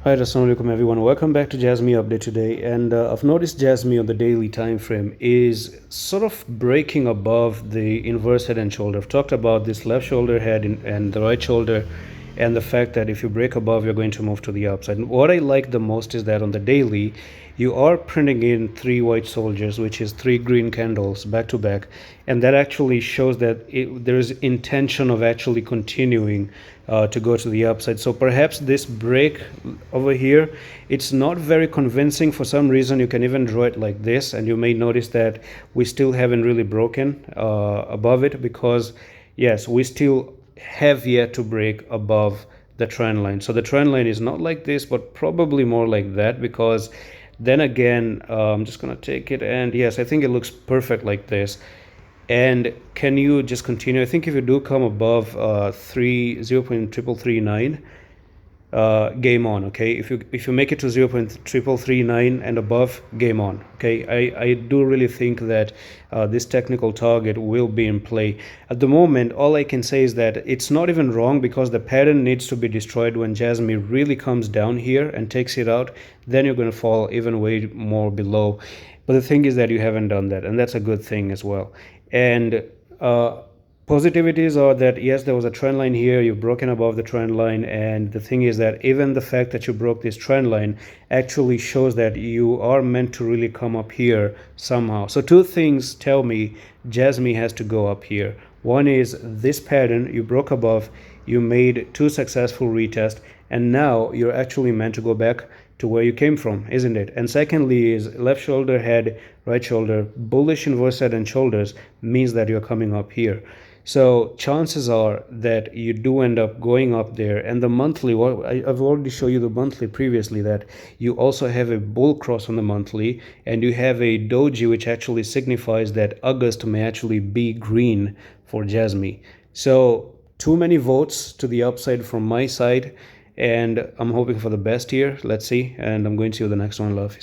Hi, assalamu alaikum everyone. Welcome back to Jasmy update today. And I've noticed Jasmy on the daily time frame is sort of breaking above the inverse head and shoulder. I've talked about this left shoulder head and the right shoulder, and the fact that if you break above, you're going to move to the upside. And what I like the most is that on the daily, you are printing in three white soldiers, which is three green candles back to back, and that actually shows that there is intention of actually continuing to go to the upside. So perhaps this break over here, it's not very convincing for some reason. You can even draw it like this, and you may notice that we still haven't really broken above it, because yes, we still have yet to break above the trend line. So the trend line is not like this, but probably more like that, because then again, I'm just gonna take it, and yes, I think it looks perfect like this. And can you just continue? I think if you do come above 0.339, game on. Okay, if you make it to 0.339 and above, game on. Okay, I do really think that this technical target will be in play. At the moment, all I can say is that it's not even wrong, because the pattern needs to be destroyed when Jasmy really comes down here and takes it out. Then you're going to fall even way more below. But the thing is that you haven't done that, and that's a good thing as well. And positivities are that yes, there was a trend line here, you've broken above the trend line, and the thing is that even the fact that you broke this trend line actually shows that you are meant to really come up here somehow. So two things tell me Jasmy has to go up here. One is this pattern, you broke above, you made two successful retests, and now you're actually meant to go back to where you came from, isn't it? And secondly is left shoulder head, right shoulder, bullish inverse head and shoulders means that you're coming up here. So chances are that you do end up going up there. And the monthly, well, I've already shown you the monthly previously, that you also have a bull cross on the monthly, and you have a doji, which actually signifies that August may actually be green for Jasmy. So too many votes to the upside from my side, and I'm hoping for the best here. Let's see, and I'm going to see you the next one. Love.